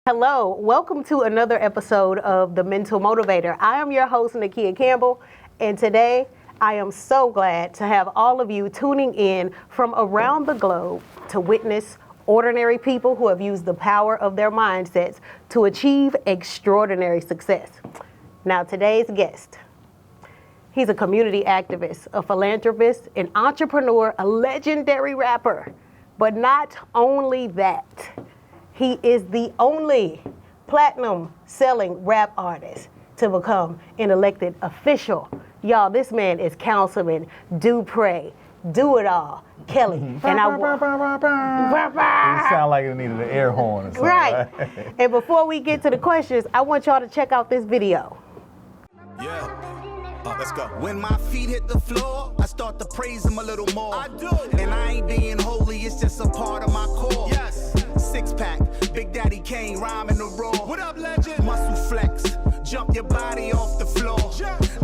Hello, welcome to another episode of the Mental Motivator. I am your host, Nakia Campbell, and today I am so glad to have all of you tuning in from around the globe to witness ordinary people who have used the power of their mindsets to achieve extraordinary success. Now, today's guest, he's a community activist, a philanthropist, an entrepreneur, a legendary rapper, but not only that. He is the only platinum selling rap artist to become an elected official. Y'all, this man is Councilman Dupre, Kelly. And it sound like it needed an air horn or something. Right. And before we get to the questions, I want y'all to check out this video. Yeah. Let's go. When my feet hit the floor, I start to praise him a little more. I do. And I ain't being holy, it's just a part of my core. Yes. Six pack, Big Daddy Kane, rhyming the raw. What up, legend? Muscle flex, jump your body off the floor.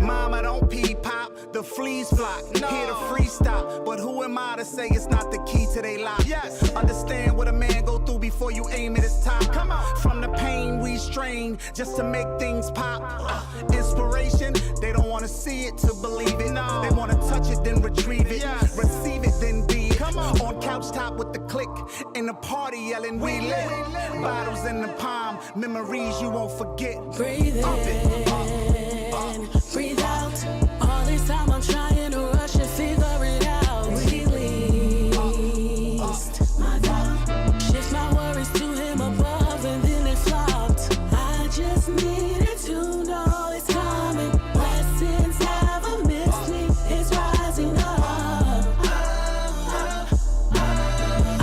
Mama, don't pee pop, the fleas flock. No. Hear the freestyle, but who am I to say it's not the key to they lock? Yes. Understand what a man go through before you aim at his top. Come on. From the pain we strain just to make things pop. Inspiration, they don't want to see it to believe it. No. They want to touch it, then retrieve it. Yes. Receive it, then be it. Come on couch top with the click, in the party yelling we lit. Bottles in the palm, memories you won't forget. Breathe in, breathe out. All this time I'm trying to rush and figure it out. Released my doubt, shift my worries to him above, and then it flopped. I just needed to know it's coming. Blessings never miss me. It's rising up.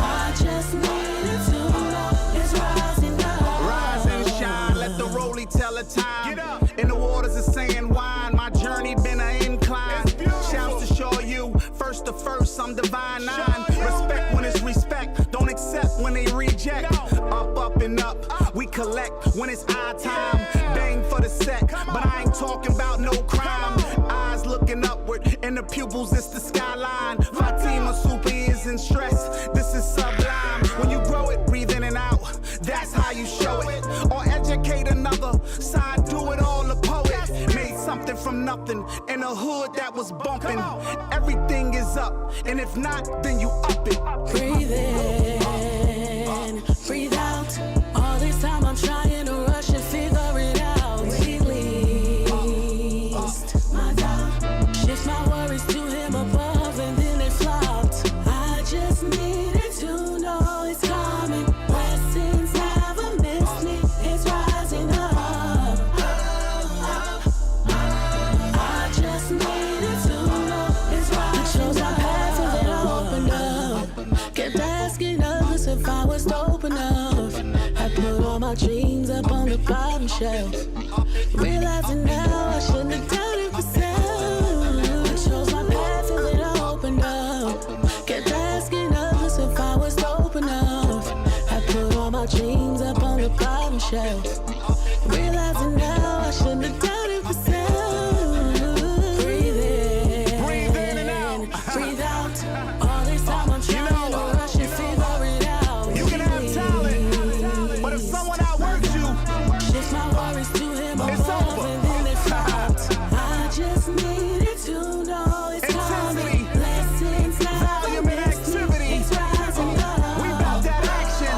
I just needed to know it's rising up. Rise and shine, let the rollie tell the time. Get up. In the waters of sand wine, my journey been an incline. Shouts to show you, first to first, I'm divine nine. Respect when it's respect, don't accept when they reject. Up and up, we collect when it's our time. Bang for the set, but I ain't talking about no crime. Eyes looking upward, and the pupils, it's the skyline. Fatima super is in stress, this is sublime. When you grow it, breathe in and out, that's how you show it. Or educate another side, do it all the poet. Made something from nothing in a hood that was bumping. Everything is up, and if not, then you up it. Breathe in, breathe out. All this time I'm trying to rush and figure it out. Released my doubt, shift my worries to him above, and then it flopped. I just needed to know it's coming. Blessings never miss me. It's rising up. I just needed to know it's rising up. I chose my path and then I opened up. Kept asking others if I was dope enough. I put all my dreams up on the bottom shelf. Realizing now I shouldn't have done it myself. I chose my path and then I opened up. Kept asking others if I was dope enough. I put all my dreams up on the bottom shelf. Realizing now I shouldn't have done it myself. Breathe in and out. Breathe out. All this time I'm trying to rush and figure it out. You can have talent, but if someone outworks you, Shift my worries to him It's above, over. and then it flopped. I just needed to know it's Intensity, coming. Blessings volume never and miss me. activity. It's rising We up. bout that action.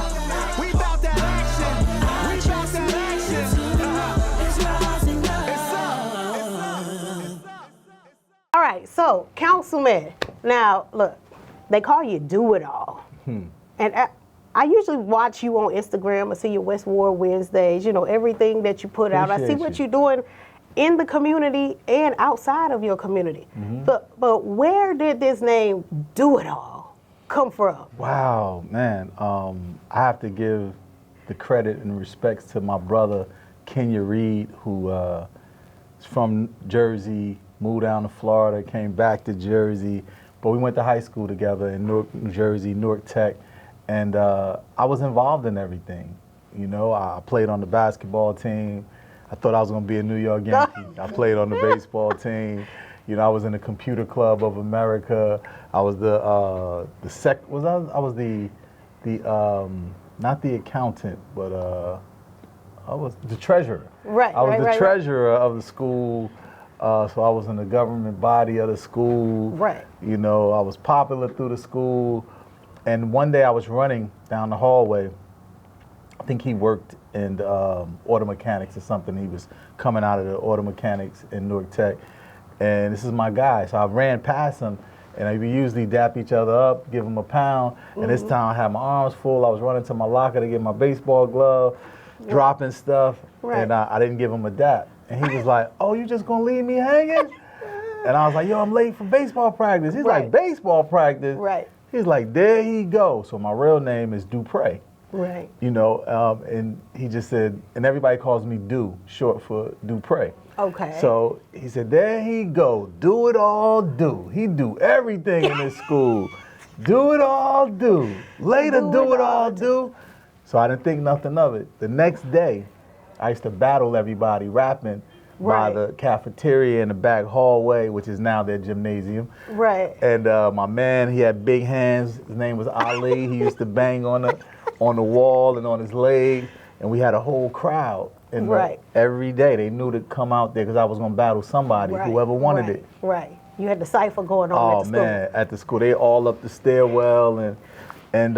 We bout that action. We I bout just that needed action. to know it's rising up. All right, so Councilman, now look, they call you Do It All. And I usually watch you on Instagram. I see your West Ward Wednesdays, you know, everything that you put out. I see Appreciate what you. you're doing in the community and outside of your community. But where did this name Do It All come from? Wow, man. I have to give the credit and respects to my brother, Kenya Reed, who is from Jersey, moved down to Florida, came back to Jersey. But we went to high school together in Newark, New Jersey, Newark Tech. And I was involved in everything. You know, I played on the basketball team. I thought I was going to be a New York Yankee. I played on the baseball team. You know, I was in the Computer Club of America. I was I was the not the accountant, but was the treasurer. Right, I was right, the right, treasurer of the school. So I was in the government body of the school. Right. You know, I was popular through the school. And one day I was running down the hallway. I think he worked in auto mechanics or something. He was coming out of the auto mechanics in Newark Tech. And this is my guy. So I ran past him, and we usually dap each other up, give him a pound. And this time I had my arms full. I was running to my locker to get my baseball glove, dropping stuff. Right. And I didn't give him a dap. And he was like, "Oh, you just gonna leave me hanging?" And I was like, "Yo, I'm late for baseball practice." He's Right. like, "Baseball practice?" Right. He's like, "There he go." So my real name is Dupre. Right. You know, and he just said, and everybody calls me Du, short for Dupre. Okay. So he said, "There he go, do it all, do. He do everything in this school. Do it all, do. Later, do it all, do." So I didn't think nothing of it. The next day, I used to battle everybody rapping by Right. the cafeteria in the back hallway, which is now their gymnasium. Right. And my man, he had big hands. His name was Ali. He used to bang on the wall and on his leg. And we had a whole crowd. And Right. every day they knew to come out there because I was going to battle somebody, Right. whoever wanted Right. it. Right. You had the cipher going on Oh at the school. man, at the school, they all up the stairwell, and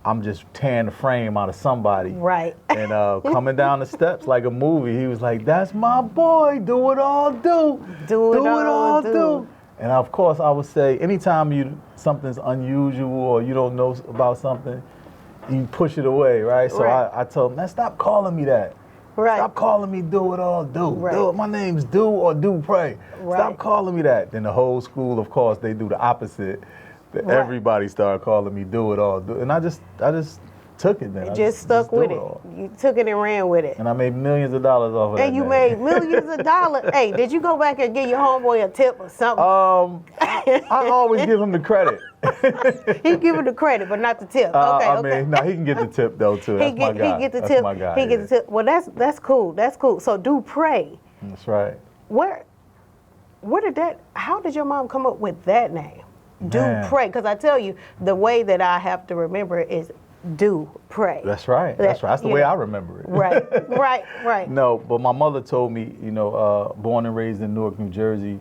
I'm just tearing the frame out of somebody. Right. And coming down the steps like a movie, he was like, "That's my boy, do it all, do. Do it all, do." And of course, I would say, anytime something's unusual or you don't know about something, you push it away, right? So Right. I told him, "Man, stop calling me that. Right. Stop calling me do it all, do. Right. Do it. My name's Do or Dupre. Right. Stop calling me that." Then the whole school, of course, they do the opposite. Right. Everybody started calling me do it all, do. And I just took it, man. I Just stuck do with it. all. You took it and ran with it. And I made millions of dollars off of that. And you name. made millions of dollars. Hey, did you go back and give your homeboy a tip or something? I always give him the credit. He give him the credit, but not the tip. Okay, I okay. mean, no, he can get the tip though too. That's my guy. He get the That's tip. my guy. He gets the tip. Well, that's cool. That's cool. So Dupre, That's right. where did that? How did your mom come up with that name, Man. Dupre? Because I tell you, the way that I have to remember it is Dupre. That's right. That's right. That's the way I remember it. Right. Right. No, but my mother told me, you know, born and raised in Newark, New Jersey.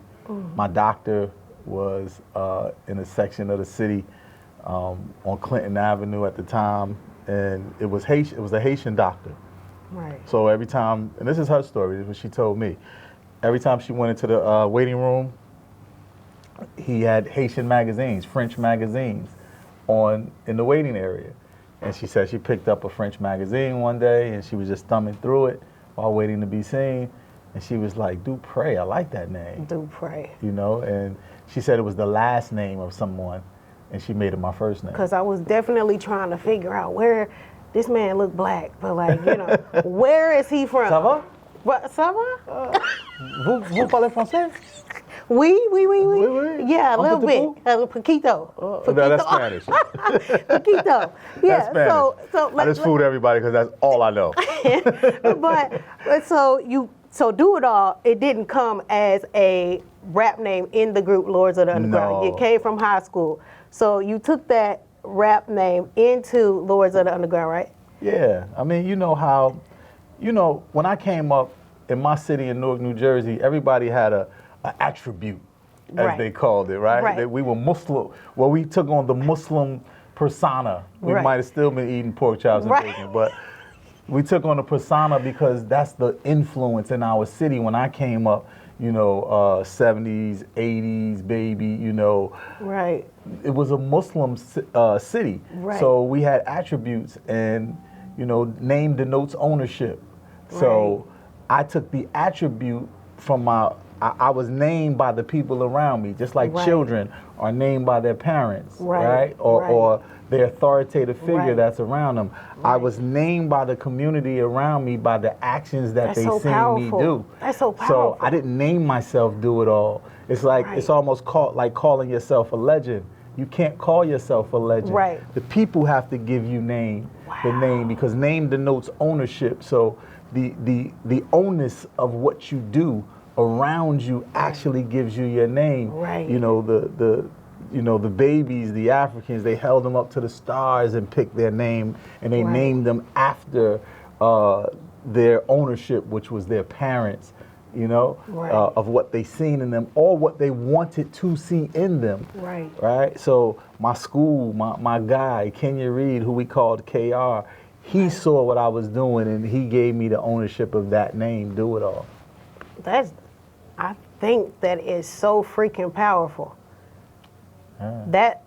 My doctor was in a section of the city on Clinton Avenue at the time, and it was Haitian. It was a Haitian doctor. Right. So every time, and this is her story, this is what she told me. Every time she went into the waiting room, he had Haitian magazines, French magazines, in the waiting area. And she said she picked up a French magazine one day, and she was just thumbing through it while waiting to be seen. And she was like, Dupre, I like that name. Dupre. You know, and she said it was the last name of someone, and she made it my first name. Because I was definitely trying to figure out where this man looked black, but like, you know, where is he from? Ça va? What, ça va? Vous parlez français? Oui. Oui. Yeah, a Un little petit bit. Poquito. No, that's Spanish. Poquito. Yeah. That's Spanish. So I just fooled everybody because that's all I know. but so Do It All, it didn't come as a rap name in the group Lords of the Underground. No. It came from high school. So you took that rap name into Lords of the Underground, right? Yeah, I mean, you know how, when I came up in my city in Newark, New Jersey, everybody had an attribute, as Right. they called it, right? Right. That we were Muslim. Well, we took on the Muslim persona. We Right. might have still been eating pork chops and Right. bacon, but we took on the persona because that's the influence in our city when I came up. 70s, 80s, baby. Right. It was a Muslim city. Right. So we had attributes, and name denotes ownership. So I took the attribute from I was named by the people around me, just like Right. children are named by their parents, Right. right? Or their authoritative figure Right. that's around them. I was named by the community around me by the actions that That's they so seen powerful. me do. That's so So powerful. I didn't name myself Do It All. It's like Right. it's almost like calling yourself a legend. You can't call yourself a legend. Right. The people have to give you the name, because name denotes ownership. So the onus of what you do around you actually gives you your name. Right. The babies, the Africans, they held them up to the stars and picked their name, and they Right. named them after their ownership, which was their parents, you know, Right. of what they seen in them or what they wanted to see in them. Right. Right. So my school, my guy, Kenya Reed, who we called KR, he saw what I was doing and he gave me the ownership of that name, Do It All. I think that is so freaking powerful. That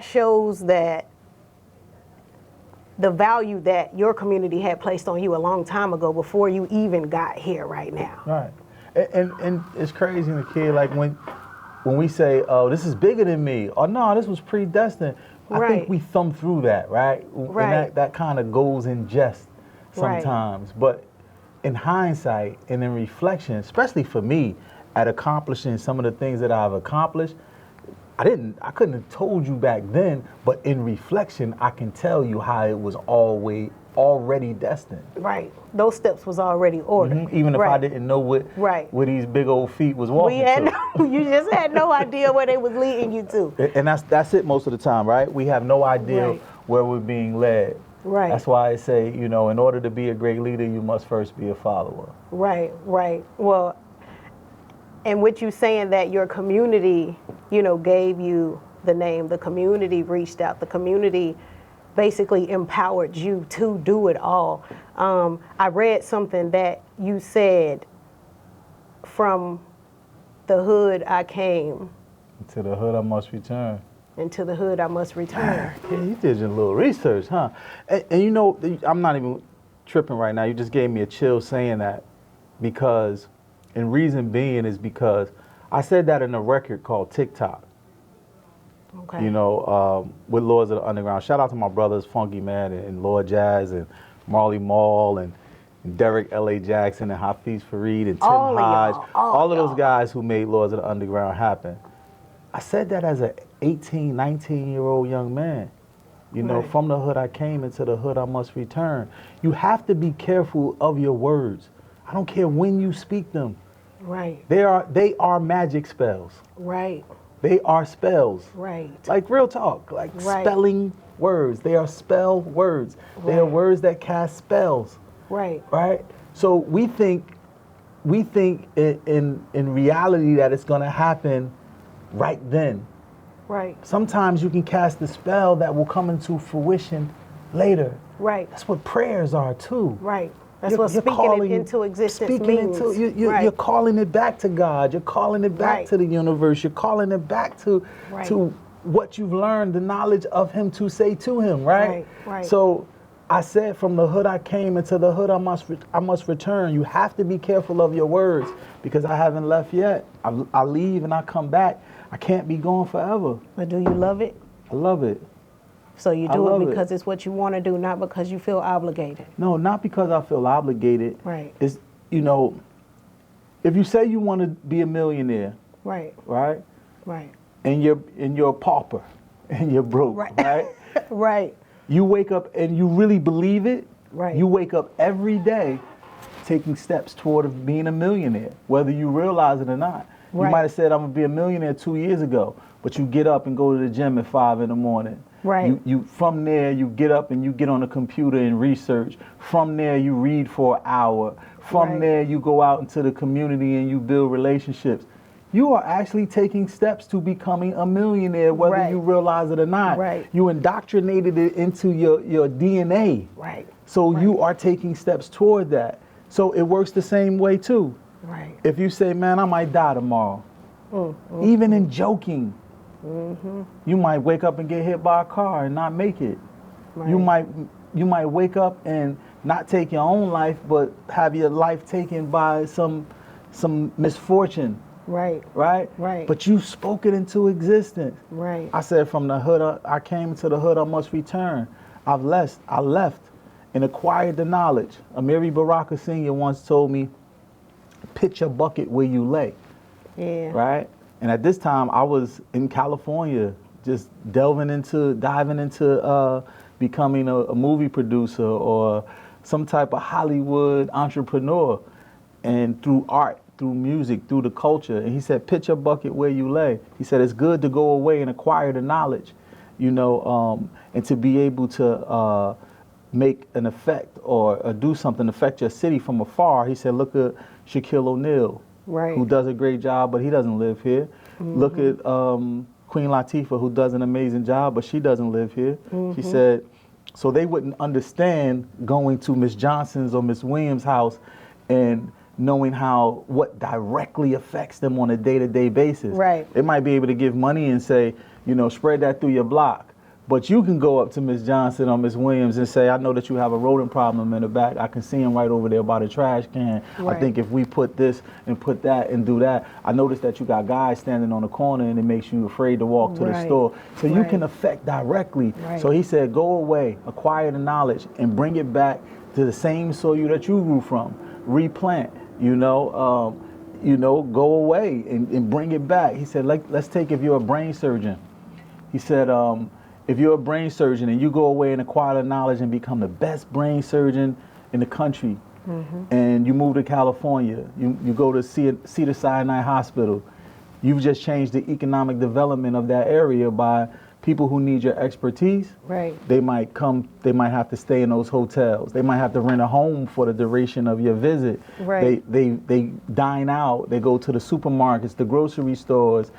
shows that the value that your community had placed on you a long time ago before you even got here right now. Right. And it's crazy in the kid, like when we say, oh, this is bigger than me, or no, this was predestined, I Right. think we thumb through that, right? Right. And that kind of goes in jest Right. sometimes. But in hindsight and in reflection, especially for me, at accomplishing some of the things that I've accomplished, I couldn't have told you back then, but in reflection, I can tell you how it was already destined. Right. Those steps was already ordered. Even if I Right. didn't know what these big old feet was We walking had to. you just had no idea where they was leading you to. And that's it most of the time, right? We have no idea Right. where we're being led. Right. That's why I say, you know, in order to be a great leader, you must first be a follower. Right, right. Well, and with you saying that your community, you know, gave you the name, the community reached out, the community basically empowered you to do it all. I read something that you said, from the hood I came, To the hood I must return. and to the hood I must return. Yeah, you did your little research, huh? And you know, I'm not even tripping right now. You just gave me a chill saying that, because, and reason being is because I said that in a record called TikTok. Okay. You know, with Lords of the Underground. Shout out to my brothers, Funky Man and Lord Jazz and Marley Marl and Derek L.A. Jackson and Hafiz Fareed and Tim All of Hodge. y'all, All of y'all. those guys who made Lords of the Underground happen. I said that as a 18, 19-year-old young man. You know, Right. from the hood I came, into the hood I must return. You have to be careful of your words. I don't care when you speak them. Right, They are magic spells. right, They are spells. right. Like real talk, like Right. spelling words. They are spell words. They are Right. words that cast spells, Right, right? So we think in reality that it's gonna happen right then. right, Sometimes you can cast a spell that will come into fruition later. right, That's what prayers are too. right. That's You're- what you're speaking calling- it into existence speaking means. into Right. you're calling it back to God. You're calling it back Right. to the universe. You're calling it back to Right. to what you've learned, the knowledge of Him to say to Him. Right. Right, right. So I said, from the hood I came, into the hood I must return. You have to be careful of your words, because I haven't left yet. I leave and I come back. I can't be gone forever. But do you love it? I love it. So you I do love it it. because it's what you want to do, not because you feel obligated. No, not because I feel obligated. Right. It's, you know, if you say you want to be a millionaire, Right, right? right, And you're a pauper and you're broke, Right. right? right, You wake up and you really believe it. Right. You wake up every day taking steps toward being a millionaire, whether you realize it or not. You Right. might have said, I'm gonna be a millionaire 2 years ago, but you get up and go to the gym at 5 in the morning. Right. You from there, you get up and you get on the computer and research. From there, you read for an hour. From Right. there, you go out into the community and you build relationships. You are actually taking steps to becoming a millionaire, whether Right. you realize it or not. Right. You indoctrinated it into your DNA. right, So you are taking steps toward that. So it works the same way too. right, If you say, man, I might die tomorrow, even in joking, you might wake up and get hit by a car and not make it. You Right. might wake up and not take your own life, but have your life taken by some misfortune, right, right? Right. But you spoke it into existence. right, I said, from the hood I came, to the hood I must return. I left and acquired the knowledge. Amiri Baraka Sr. once told me, pitch your bucket where you lay, yeah, right? And at this time, I was in California, just diving into becoming a movie producer or some type of Hollywood entrepreneur. And through art, through music, through the culture. And he said, pitch your bucket where you lay. He said, it's good to go away and acquire the knowledge, you know, and to be able to make an effect or do something affect your city from afar, he said, look at Shaquille O'Neal, Right. who does a great job, but he doesn't live here. Look at Queen Latifah, who does an amazing job, but she doesn't live here. She said, so they wouldn't understand going to Miss Johnson's or Miss Williams' house and knowing what directly affects them on a day-to-day basis. Right. They might be able to give money and say, spread that through your block. But you can go up to Miss Johnson or Miss Williams and say, I know that you have a rodent problem in the back. I can see him right over there by the trash can. Right. I think if we put this and put that and do that, I noticed that you got guys standing on the corner and it makes you afraid to walk to the Right. store. So you Right. can affect directly. Right. So he said, go away, acquire the knowledge and bring it back to the same soil that you grew from. Replant, go away and bring it back. He said, let's take if you're a brain surgeon. He said, if you're a brain surgeon and you go away and acquire the knowledge and become the best brain surgeon in the country, and you move to California, you go to Cedars-Sinai Hospital, you've just changed the economic development of that area by people who need your expertise. Right. They might have to stay in those hotels. They might have to rent a home for the duration of your visit. Right. They dine out. They go to the supermarkets, the grocery stores.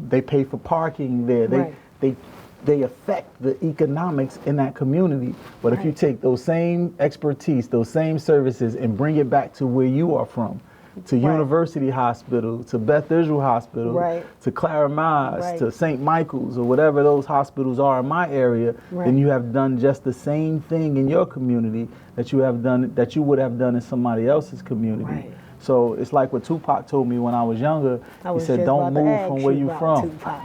They pay for parking there. Right. They affect the economics in that community. But if you Right. take those same expertise, those same services, and bring it back to where you are from, to Right. University Hospital, to Beth Israel Hospital, Right. to Clara Miles, Right. to St. Michael's, or whatever those hospitals are in my area, Right. then you have done just the same thing in your community that you would have done in somebody else's community. Right. So it's like what Tupac told me when I was younger. I was He said, just "Don't about to move ask from where you about from." Tupac.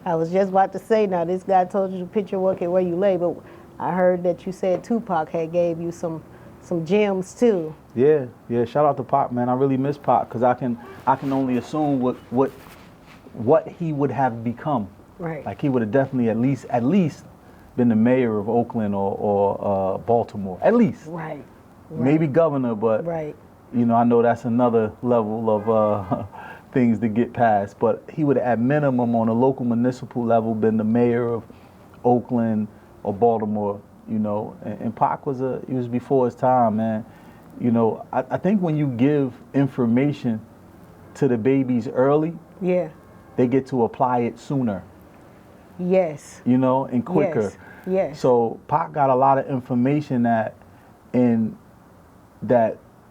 I was just about to say, now this guy told you to put your work at where you lay, but I heard that you said Tupac had gave you some gems too. Yeah. Shout out to Pac, man. I really miss Pac because I can only assume what he would have become. Right. Like he would have definitely at least been the mayor of Oakland or Baltimore. At least. Right. Maybe governor, but Right. I know that's another level of things to get past. But he would, at minimum, on a local municipal level, been the mayor of Oakland or Baltimore. And Pac he was before his time, man. I think when you give information to the babies early, Yeah. they get to apply it sooner. Yes. And quicker. Yes. So Pac got a lot of information that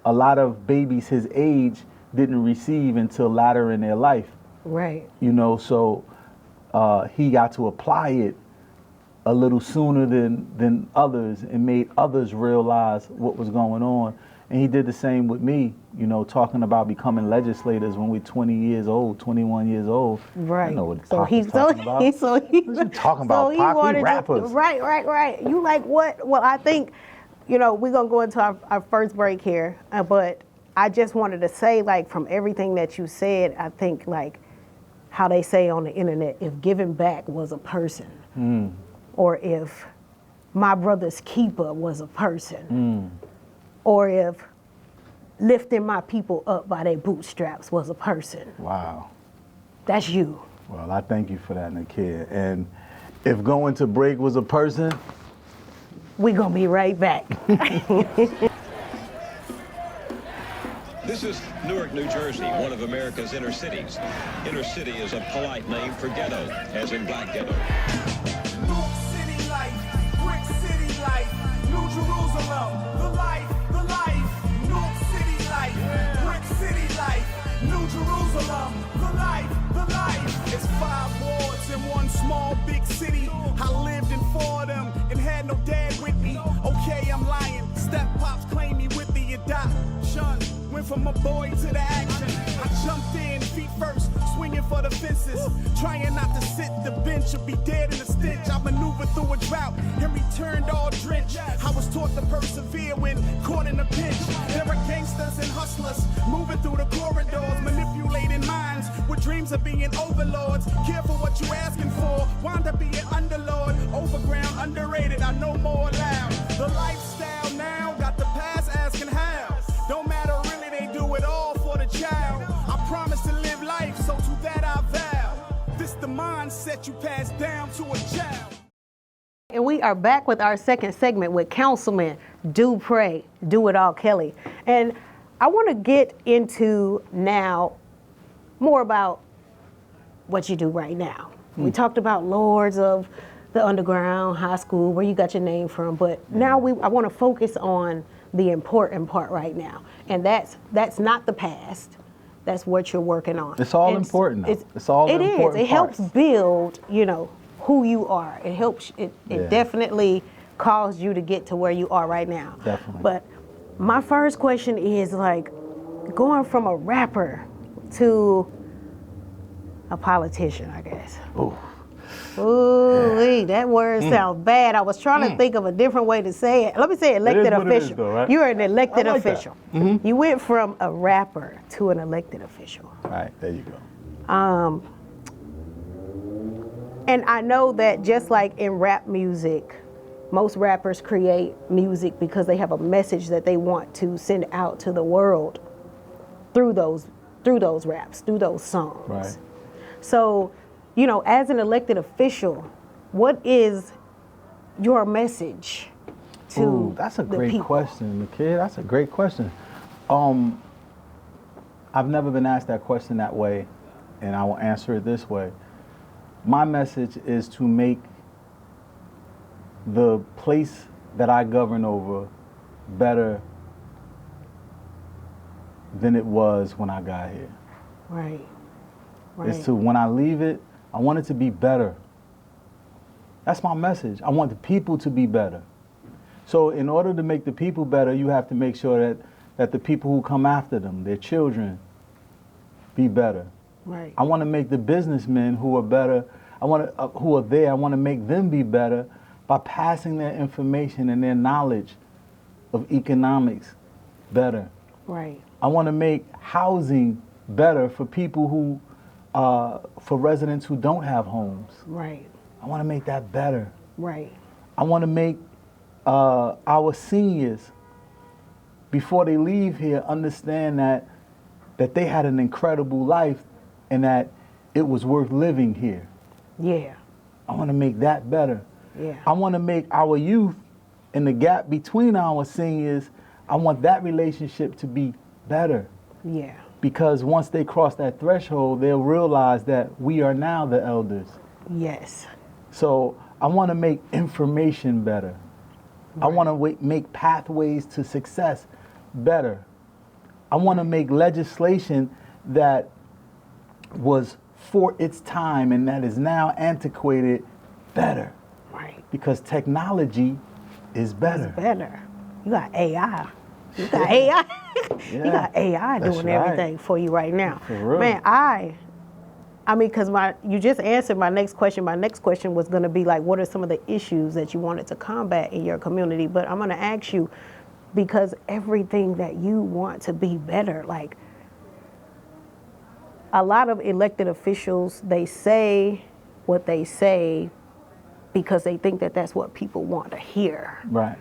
a lot of babies his age didn't receive until later in their life. Right. So he got to apply it a little sooner than others and made others realize what was going on. And he did the same with me, talking about becoming legislators when we're 20 years old, 21 years old. Right. I know what So Pac was talking about. What you talking about, Pac? We rappers. Right. You like what? Well, I think, we're going to go into our first break here, but I just wanted to say, like, from everything that you said, I think, like, how they say on the internet, if giving back was a person, or if my brother's keeper was a person, or if lifting my people up by their bootstraps was a person. Wow. That's you. Well, I thank you for that, Nakia. And if going to break was a person, We're going to be right back. This is Newark, New Jersey, one of America's inner cities. Inner city is a polite name for ghetto, as in black ghetto. Newark City life, brick city life, New Jerusalem, the life, Newark City life, brick city life, New Jerusalem, the life. It's 5 wards in one small big city. I lived in 4 of them and had no dad with me. Okay, I'm lying. Step pops claim me with the adoption. Went from a boy to the action. I jumped in feet first, swinging for the fences. Trying not to sit the bench or be dead in the stench. I maneuvered through a drought and returned all drenched. I was taught to persevere when caught in a pinch. There are gangsters and hustlers moving through the corridors, manipulating minds with dreams of being overlords. Careful what you asking for, wind up being underlord. Overground, underrated, I know more loud. The lifestyle now got the past asking how. Don't matter really, they do it all for the child. I promise to live life, so to that I vow. This the mindset you pass down to a child. And we are back with our second segment with Councilman Dupre, Do It All Kelly. And I want to get into now more about what you do right now. We talked about Lords of the Underground High School, where you got your name from, but now I want to focus on the important part right now. And that's not the past. That's what you're working on. It's all important. It's all it important. It helps build, who you are. It helps. It definitely caused you to get to where you are right now. Definitely. But my first question is like going from a rapper to a politician, I guess. Ooh, that word sounds bad. I was trying to think of a different way to say it. Let me say elected official. It is though, right? You're an elected like official. You went from a rapper to an elected official. All right, there you go. And I know that just like in rap music, most rappers create music because they have a message that they want to send out to the world through those raps, through those songs. Right. So, as an elected official, what is your message to Ooh, that's a great question, kid. That's a great question. I've never been asked that question that way, and I will answer it this way. My message is to make the place that I govern over better than it was when I got here. Right. It's to, when I leave it, I want it to be better. That's my message. I want the people to be better. So in order to make the people better, you have to make sure that the people who come after them, their children, be better. Right. I want to make the businessmen who are better, who are there, I want to make them be better by passing their information and their knowledge of economics better. Right. I want to make housing better for people who, for residents who don't have homes. Right. I want to make that better. Right. I want to make our seniors, before they leave here, understand that they had an incredible life and that it was worth living here. Yeah. I want to make that better. Yeah. I want to make our youth and the gap between our seniors, I want that relationship to be better. Yeah. Because once they cross that threshold, they'll realize that we are now the elders. Yes. So I want to make information better. Right. I want to make pathways to success better. I want to make legislation that was for its time and that is now antiquated better. Right. Because technology is better. It's better. You got AI. You got AI. You got AI doing everything for you right now. For real. Man, I mean, because you just answered my next question. My next question was going to be like, what are some of the issues that you wanted to combat in your community? But I'm going to ask you, because everything that you want to be better, like a lot of elected officials, they say what they say because they think that that's what people want to hear. Right.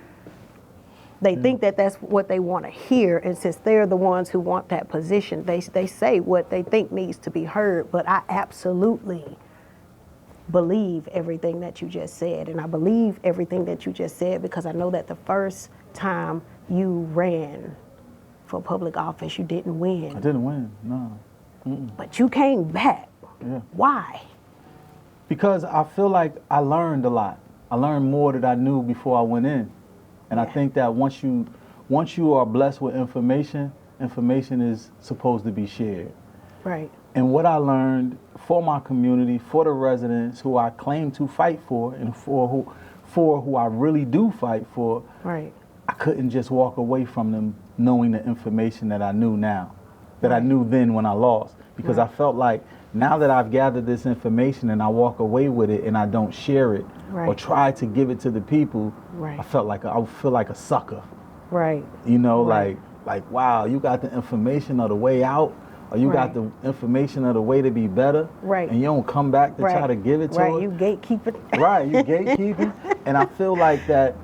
They think that that's what they want to hear, and since they're the ones who want that position, they say what they think needs to be heard. But I absolutely believe everything that you just said, and I believe everything that you just said because I know that the first time you ran for public office, you didn't win. I didn't win, no. But you came back. Yeah. Why? Because I feel like I learned a lot. I learned more than I knew before I went in. And I think that once you are blessed with information is supposed to be shared. Right. And what I learned for my community, for the residents who I claim to fight for, and for who I really do fight for, right. I couldn't just walk away from them knowing the information that I knew now, that I knew then when I lost. Because I felt like now that I've gathered this information and I walk away with it and I don't share it or try to give it to the people, I feel like a sucker. Right. You know, like wow, you got the information of the way out, or you got the information of the way to be better, and you don't come back to try to give it to it. Right, you gatekeeping. Right, you gatekeeping. And I feel like that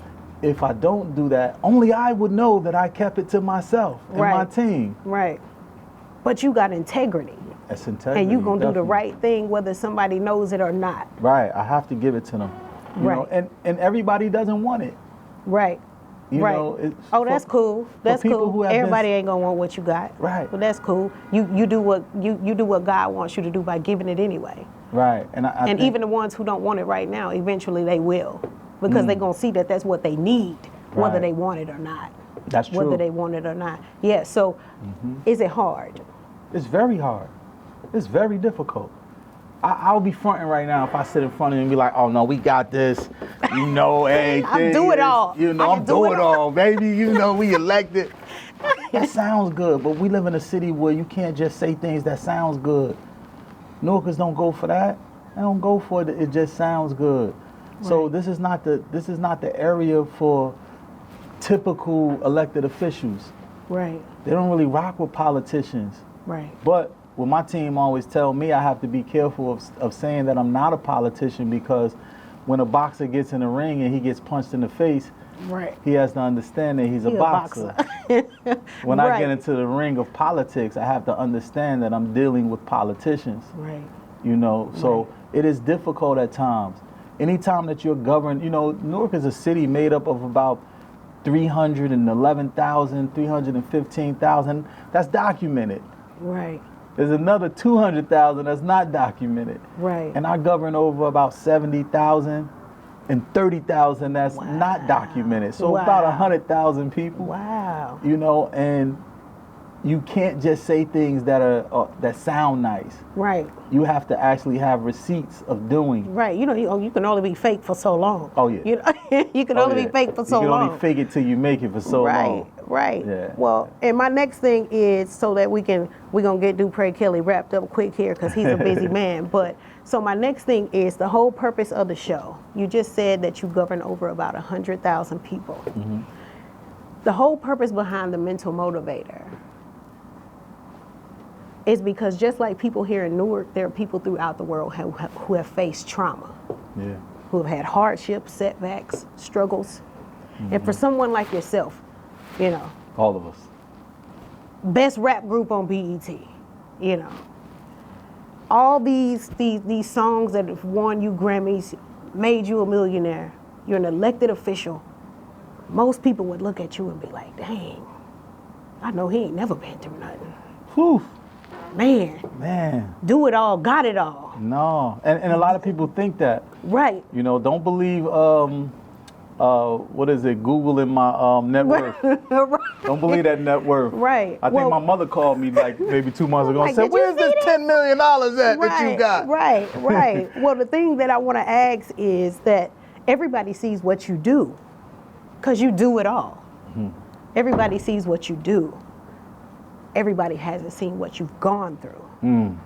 if I don't do that, only I would know that I kept it to myself and my team. Right. But you got integrity. That's integrity. And you're going to do the right thing whether somebody knows it or not. Right, I have to give it to them. You know, Right. and everybody doesn't want it. Right. You right. know, Oh, that's cool. That's people cool. who have Everybody been- ain't gonna want what you got. Right. But that's cool. You do what you do what God wants you to do by giving it anyway. Right. And I And think, even the ones who don't want it right now, eventually they will, because they're gonna see that that's what they need, whether Right. they want it or not. that's true. Whether they want it or not. Yeah. So, is it hard? It's very hard. It's very difficult. I'll be fronting right now if I sit in front of you and be like, oh no, we got this. You know, everything. do it all. You know, I I'm can do doing it it all, baby. You know, we elected. That sounds good, but we live in a city where you can't just say things that sounds good. Newarkers don't go for that. They don't go for it. It just sounds good. So Right. this is not the area for typical elected officials. Right. They don't really rock with politicians. Right. But what my team always tell me, I have to be careful of saying that I'm not a politician, because when a boxer gets in the ring and he gets punched in the face, Right. he has to understand that he's a He a boxer. When I get into the ring of politics, I have to understand that I'm dealing with politicians. Right. You know, so it is difficult at times. Anytime that you're governed, you know, Newark is a city made up of about 311,000, 315,000. That's documented. Right. There's another 200,000 that's not documented. Right. And I govern over about 70,000 and 30,000 that's not documented. So about Wow. 100,000 people. Wow. You know, and you can't just say things that are that sound nice. Right. You have to actually have receipts of doing. Right. You know, you can only be fake for so long. Oh, yeah. You know, you can only be fake for so You can long. only fake it till you make it for so right. long. Right. Yeah. Well, and my next thing is so that we're gonna get Dupre Kelly wrapped up quick here because he's a busy man. But so my next thing is the whole purpose of the show. You just said that you govern over about 100,000 people. Mm-hmm. The whole purpose behind the Mental Motivator is because just like people here in Newark, there are people throughout the world who have faced trauma, Yeah. who have had hardships, setbacks, struggles. And for someone like yourself, you know, All of us. best rap group on BET, you know, all these songs that have won you Grammys, made you a millionaire, you're an elected official, most people would look at you and be like, dang, I know he ain't never been through nothing. Whew. Man, do it all, got it all. No. And a lot of people think that. Right. You know, don't believe what is it, Google in my net worth. Don't believe that net worth. Right. I think my mother called me like maybe 2 months ago and Like, said, "Did you where's see this that?" $10 million at that you got? Right. Well, the thing that I want to ask is that everybody sees what you do because you do it all. Everybody sees what you do. Everybody hasn't seen what you've gone through. Can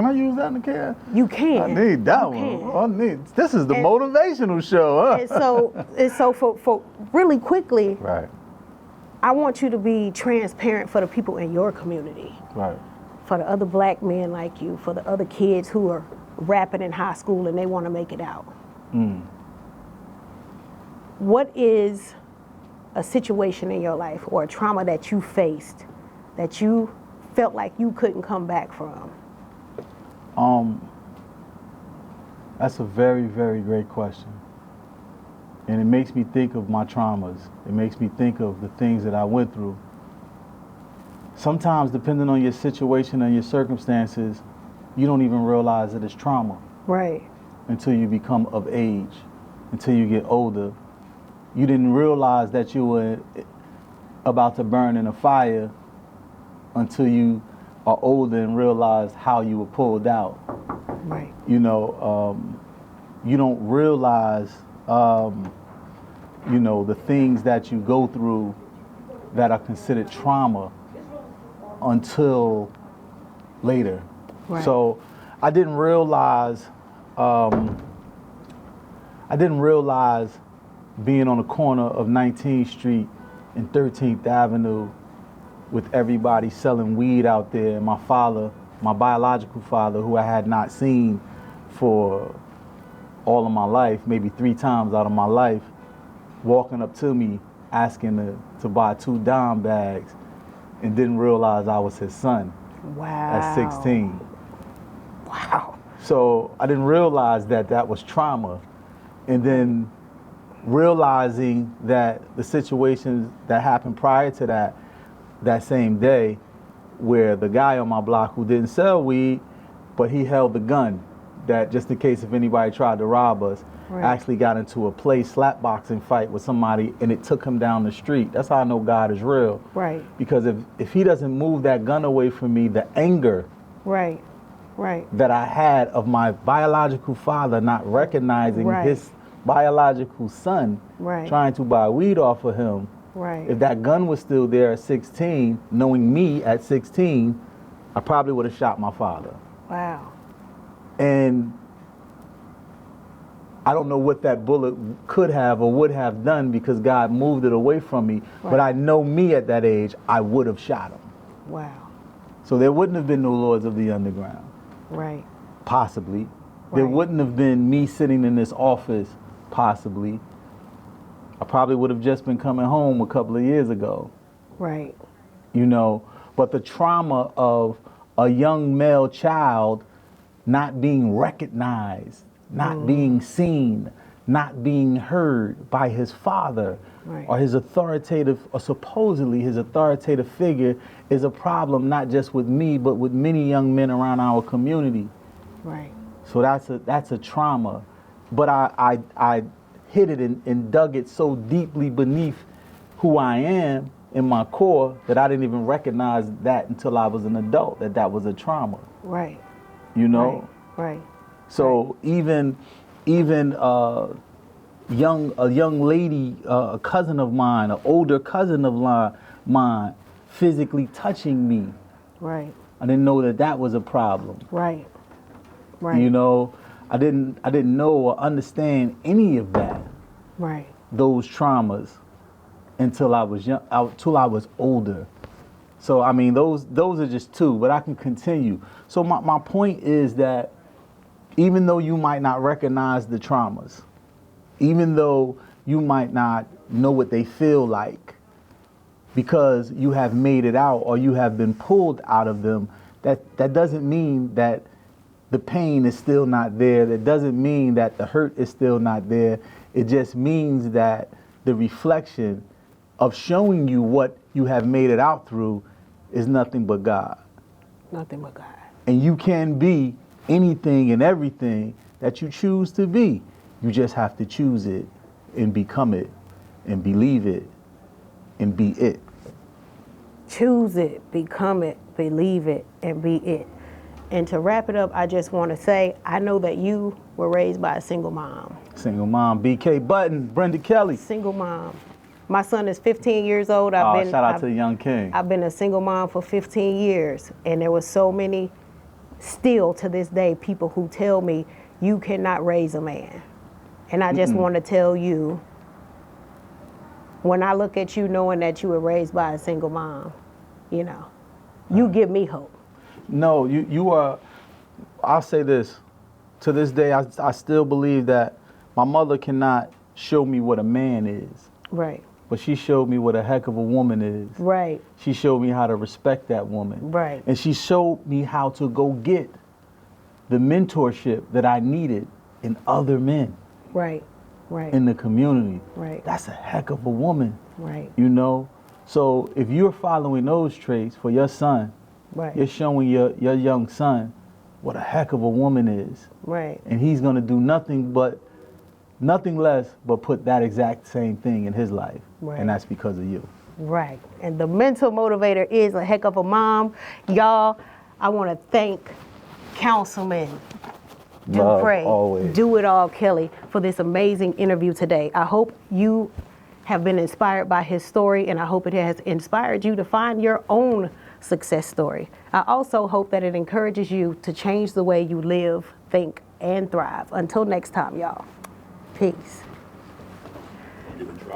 I use that in the can? You can. I need that You one. can. This is the And- motivational show, huh? And so for really quickly, Right, I want you to be transparent for the people in your community, right. for the other black men like you, for the other kids who are rapping in high school and they want to make it out. What is a situation in your life or a trauma that you faced that you felt like you couldn't come back from? That's a very, very great question. And it makes me think of my traumas. It makes me think of the things that I went through. Sometimes, depending on your situation and your circumstances, you don't even realize that it's trauma Right. until you become of age, until you get older. You didn't realize that you were about to burn in a fire until you are older and realize how you were pulled out. Right. You know, you don't realize, you know, the things that you go through that are considered trauma until later. Right. So I didn't realize being on the corner of 19th Street and 13th Avenue with everybody selling weed out there, and my father, my biological father, who I had not seen for all of my life, maybe 3 times out of my life, walking up to me asking to buy 2 dime bags, and didn't realize I was his son Wow. at 16. Wow. So I didn't realize that that was trauma And then realizing that the situations that happened prior to that same day, where the guy on my block who didn't sell weed, but he held the gun, that just in case if anybody tried to rob us, actually got into a slapboxing fight with somebody, and it took him down the street. That's how I know God is real. Right. Because if he doesn't move that gun away from me, the anger Right. that I had of my biological father not recognizing his biological son trying to buy weed off of him. Right. If that gun was still there at 16, knowing me at 16, I probably would have shot my father. Wow. And I don't know what that bullet could have or would have done because God moved it away from me. But I know me at that age, I would have shot him. Wow. So there wouldn't have been no Lords of the Underground. Right. Possibly. There wouldn't have been me sitting in this office. Possibly. I probably would have just been coming home a couple of years ago. Right. You know, but the trauma of a young male child not being recognized, not being seen, not being heard by his father or his authoritative, or supposedly his authoritative figure, is a problem not just with me, but with many young men around our community. Right. So that's a trauma. But I hid it and dug it so deeply beneath who I am in my core that I didn't even recognize that until I was an adult, that was a trauma. Right. You know? Right. So even a young lady, a cousin of mine, an older cousin of mine, physically touching me. Right. I didn't know that was a problem. Right. Right. You know, I didn't know or understand any of that. Right. Those traumas until I was young, until I was older. So I mean, those are just two, but I can continue. So my point is that even though you might not recognize the traumas, even though you might not know what they feel like, because you have made it out or you have been pulled out of them, that doesn't mean that the pain is still not there. That doesn't mean that the hurt is still not there. It just means that the reflection of showing you what you have made it out through is nothing but God. Nothing but God. And you can be anything and everything that you choose to be. You just have to choose it and become it and believe it and be it. Choose it, become it, believe it, and be it. And to wrap it up, I just want to say, I know that you were raised by a single mom. Single mom, BK Button, Brenda Kelly. Single mom. My son is 15 years old. Shout out to the young king. I've been a single mom for 15 years. And there were so many, still to this day, people who tell me, you cannot raise a man. And I just want to tell you, when I look at you knowing that you were raised by a single mom, you know, you give me hope. No, you are, I'll say this, to this day, I still believe that my mother cannot show me what a man is. Right. But she showed me what a heck of a woman is. Right. She showed me how to respect that woman. Right. And she showed me how to go get the mentorship that I needed in other men. Right. Right. In the community. Right. That's a heck of a woman. Right. You know? So if you're following those traits for your son, Right. you're showing your young son what a heck of a woman is. Right. And he's going to do nothing less but put that exact same thing in his life. Right. And that's because of you. Right. And the Mental Motivator is a heck of a mom. Y'all, I want to thank Councilman Dupre, Do It All Kelly, for this amazing interview today. I hope you have been inspired by his story, and I hope it has inspired you to find your own success story. I also hope that it encourages you to change the way you live, think, and thrive. Until next time, y'all. Peace.